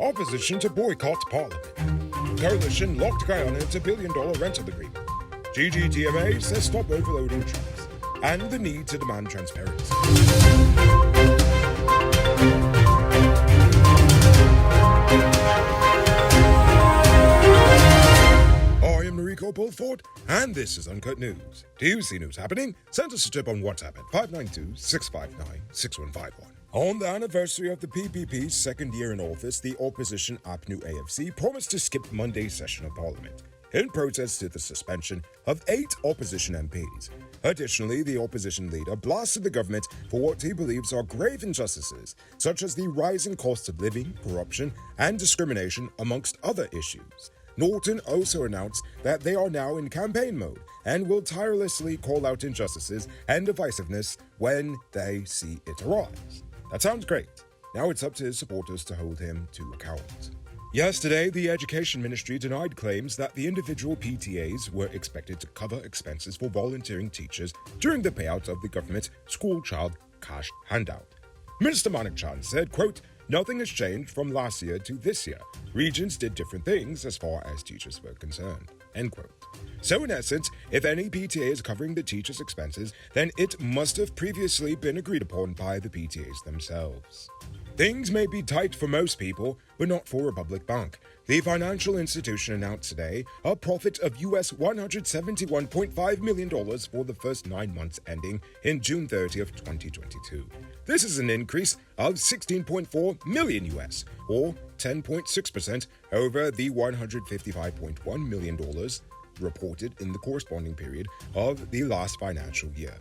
Opposition to boycott Parliament. Coalition locked Guyana into billion-dollar rental agreement. GGTMA says stop overloading trucks. And the need to demand transparency. I am Noriko Bulford, and this is Uncut News. Do you see news happening? Send us a tip on WhatsApp at 592-659-6151. On the anniversary of the PPP's second year in office, the opposition APNU AFC promised to skip Monday's session of Parliament in protest to the suspension of 8 opposition MPs. Additionally, the opposition leader blasted the government for what he believes are grave injustices, such as the rising cost of living, corruption, and discrimination, amongst other issues. Norton also announced that they are now in campaign mode and will tirelessly call out injustices and divisiveness when they see it arise. That sounds great. Now it's up to his supporters to hold him to account. Yesterday, the Education Ministry denied claims that the individual PTAs were expected to cover expenses for volunteering teachers during the payout of the government school child cash handout. Minister Manik Chan said, quote, "Nothing has changed from last year to this year. Regions did different things as far as teachers were concerned." End quote. So in essence, if any PTA is covering the teachers' expenses, then it must have previously been agreed upon by the PTAs themselves. Things may be tight for most people, but not for Republic Bank. The financial institution announced today a profit of US $171.5 million for the first 9 months ending in June 30th, 2022. This is an increase of $16.4 million US, or 10.6% over the $155.1 million reported in the corresponding period of the last financial year.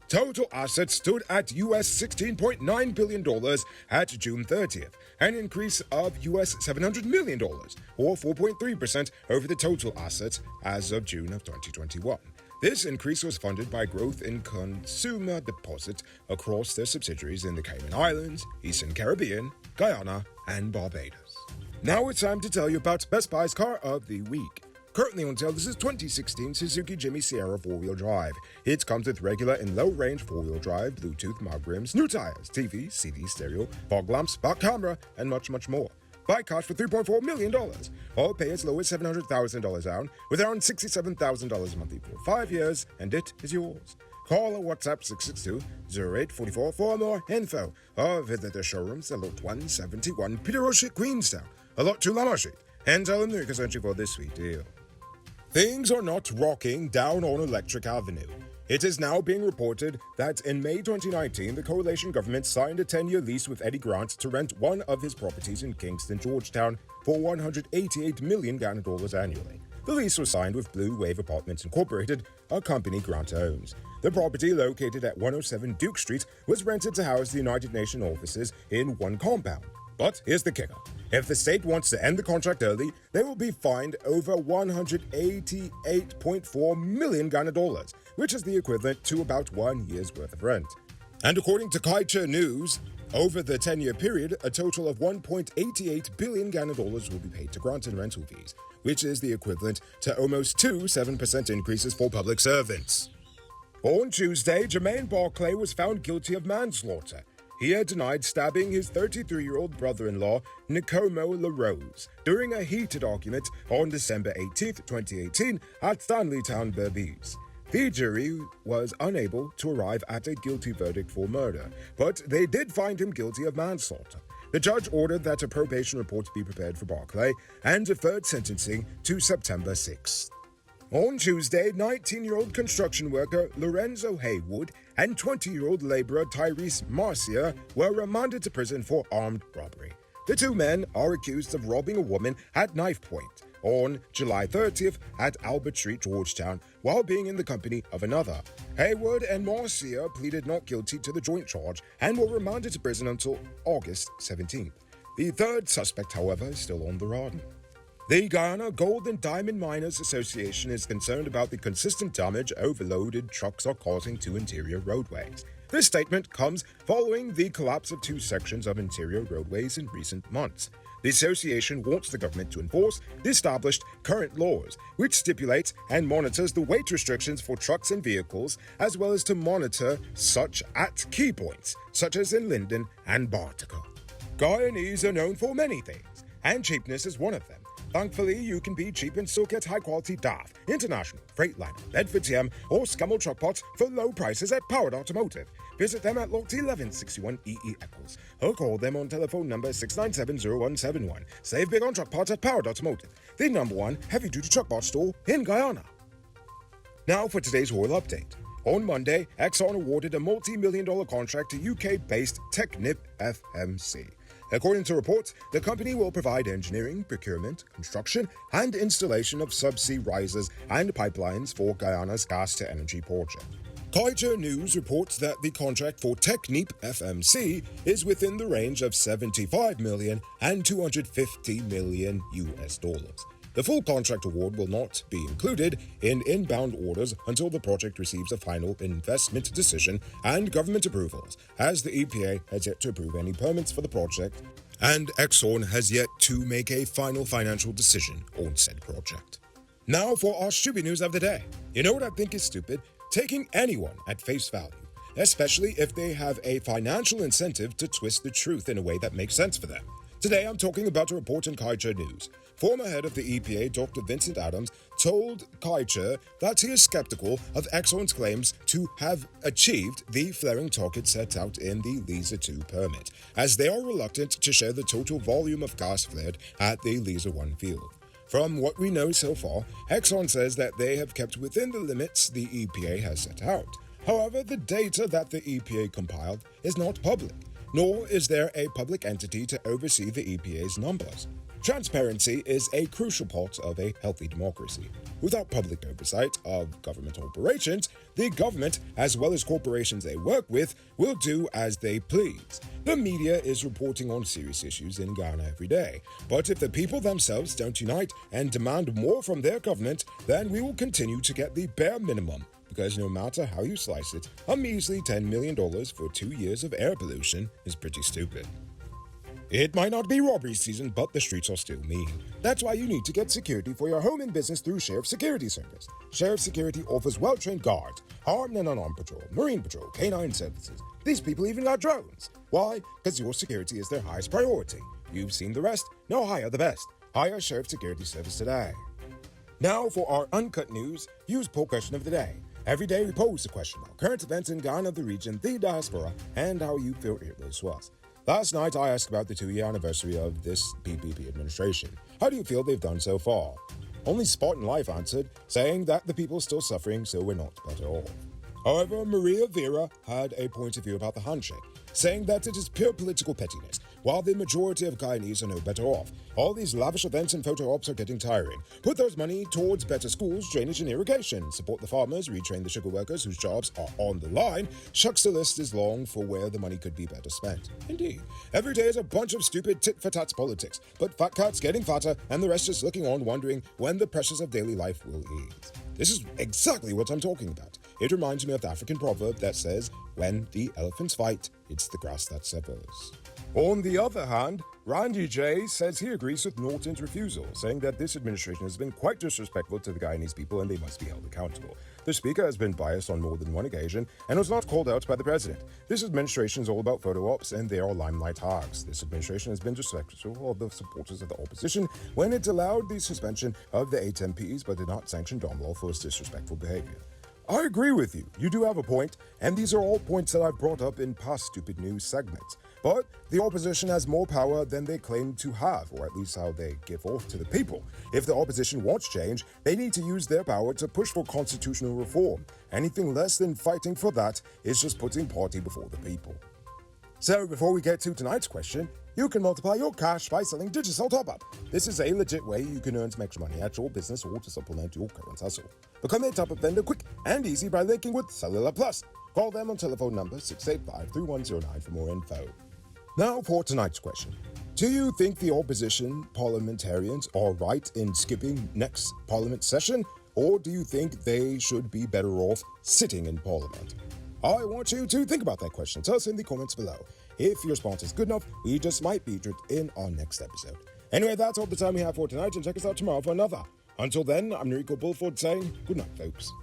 Total assets stood at US $16.9 billion at June 30th, an increase of US $700 million, or 4.3% over the total assets as of June of 2021. This increase was funded by growth in consumer deposits across their subsidiaries in the Cayman Islands, Eastern Caribbean, Guyana, and Barbados. Now it's time to tell you about Best Buy's Car of the Week. Currently on sale, this is 2016 Suzuki Jimmy Sierra 4-wheel drive. It comes with regular and low-range 4-wheel drive, Bluetooth, mud rims, new tires, TV, CD, stereo, fog lamps, back camera, and much, much more. Buy cash for $3.4 million, or pay as low as $700,000 down, with around $67,000 monthly for 5 years, and it is yours. Call or WhatsApp 662-0844 for more info, or visit the showrooms at Lot 171 Peter Road Street, Queenstown, or Lot 2 Lamar Street, and tell them they're searching for this sweet deal. Things are not rocking down on Electric Avenue. It is now being reported that in May 2019, the coalition government signed a 10-year lease with Eddie Grant to rent one of his properties in Kingston, Georgetown for $188 million annually. The lease was signed with Blue Wave Apartments Incorporated, a company Grant owns. The property, located at 107 Duke Street, was rented to house the United Nations offices in one compound. But here's the kicker. If the state wants to end the contract early, they will be fined over $188.4 million, which is the equivalent to about 1 year's worth of rent. And according to Kaicha News, over the 10-year period, a total of $1.88 billion will be paid to Grant in rental fees, which is the equivalent to almost 2 7% increases for public servants. On Tuesday, Jermaine Barclay was found guilty of manslaughter. He had denied stabbing his 33-year-old brother-in-law, Nicomo LaRose, during a heated argument on December 18, 2018, at Stanleytown, Berbice. The jury was unable to arrive at a guilty verdict for murder, but they did find him guilty of manslaughter. The judge ordered that a probation report be prepared for Barclay and deferred sentencing to September 6th. On Tuesday, 19-year-old construction worker Lorenzo Haywood and 20-year-old laborer Tyrese Marcia were remanded to prison for armed robbery. The two men are accused of robbing a woman at knife point on July 30th at Albert Street, Georgetown, while being in the company of another. Haywood and Marcia pleaded not guilty to the joint charge and were remanded to prison until August 17th. The third suspect, however, is still on the run. The Guyana Gold and Diamond Miners Association is concerned about the consistent damage overloaded trucks are causing to interior roadways. This statement comes following the collapse of 2 sections of interior roadways in recent months. The association wants the government to enforce the established current laws, which stipulates and monitors the weight restrictions for trucks and vehicles, as well as to monitor such at key points, such as in Linden and Bartica. Guyanese are known for many things, and cheapness is one of them. Thankfully, you can be cheap and still get high-quality DAF, International, Freightliner, Bedford TM, or Scummel truck parts for low prices at Powered Automotive. Visit them at Lot 1161 EE Eccles, or call them on telephone number 697-0171. Save big on truck parts at Powered Automotive, the #1 heavy-duty truck parts store in Guyana. Now for today's oil update. On Monday, Exxon awarded a multi-million-dollar contract to UK-based Technip FMC. According to reports, the company will provide engineering, procurement, construction, and installation of subsea risers and pipelines for Guyana's gas-to-energy project. Guyanese News reports that the contract for Technip FMC is within the range of $75 million and $250 million US. The full contract award will not be included in inbound orders until the project receives a final investment decision and government approvals, as the EPA has yet to approve any permits for the project, and Exxon has yet to make a final financial decision on said project. Now for our stupid news of the day. You know what I think is stupid? Taking anyone at face value, especially if they have a financial incentive to twist the truth in a way that makes sense for them. Today, I'm talking about a report in Guyanese News. Former head of the EPA, Dr. Vincent Adams, told Guyanese that he is skeptical of Exxon's claims to have achieved the flaring target set out in the Liza 2 permit, as they are reluctant to share the total volume of gas flared at the Liza 1 field. From what we know so far, Exxon says that they have kept within the limits the EPA has set out. However, the data that the EPA compiled is not public, nor is there a public entity to oversee the EPA's numbers. Transparency is a crucial part of a healthy democracy. Without public oversight of government operations, the government, as well as corporations they work with, will do as they please. The media is reporting on serious issues in Ghana every day, but if the people themselves don't unite and demand more from their government, then we will continue to get the bare minimum. Because no matter how you slice it, a measly $10 million for 2 years of air pollution is pretty stupid. It might not be robbery season, but the streets are still mean. That's why you need to get security for your home and business through Sheriff Security Service. Sheriff Security offers well-trained guards, armed and unarmed patrol, marine patrol, canine services. These people even got drones. Why? Because your security is their highest priority. You've seen the rest. No, hire the best. Hire Sheriff Security Service today. Now for our uncut news, use poll question of the day. Every day we pose a question about current events in Ghana, the region, the diaspora, and how you feel it was. Last night, I asked about the 2-year anniversary of this PPP administration. How do you feel they've done so far? Only Spartan Life answered, saying that the people are still suffering, so we're not better off. However, Maria Vera had a point of view about the handshake, saying that it is pure political pettiness, while the majority of Guyanese are no better off. All these lavish events and photo ops are getting tiring. Put those money towards better schools, drainage and irrigation. Support the farmers, retrain the sugar workers whose jobs are on the line. Shucks, the list is long for where the money could be better spent. Indeed. Every day is a bunch of stupid tit-for-tat politics, but fat cats getting fatter and the rest just looking on wondering when the pressures of daily life will ease. This is exactly what I'm talking about. It reminds me of the African proverb that says, when the elephants fight, it's the grass that severs. On the other hand, Randy J says he agrees with Norton's refusal, saying that this administration has been quite disrespectful to the Guyanese people and they must be held accountable. The speaker has been biased on more than one occasion and was not called out by the president. This administration is all about photo ops and they are limelight hogs. This administration has been disrespectful of the supporters of the opposition when it allowed the suspension of the 8 MPs but did not sanction Domwell for his disrespectful behavior. I agree with you. You do have a point, and these are all points that I've brought up in past stupid news segments. But the opposition has more power than they claim to have, or at least how they give off to the people. If the opposition wants change, they need to use their power to push for constitutional reform. Anything less than fighting for that is just putting party before the people. So before we get to tonight's question, you can multiply your cash by selling digital top-up. This is a legit way you can earn some extra money at your business or to supplement your current hustle. Become a top-up vendor quick and easy by linking with Cellular Plus. Call them on telephone number 685-3109 for more info. Now for tonight's question. Do you think the opposition parliamentarians are right in skipping next parliament session, or do you think they should be better off sitting in parliament? I want you to think about that question. Tell us in the comments below. If your response is good enough, we just might feature it in our next episode. Anyway, that's all the time we have for tonight, and check us out tomorrow for another. Until then, I'm Enrico Bulford saying good night, folks.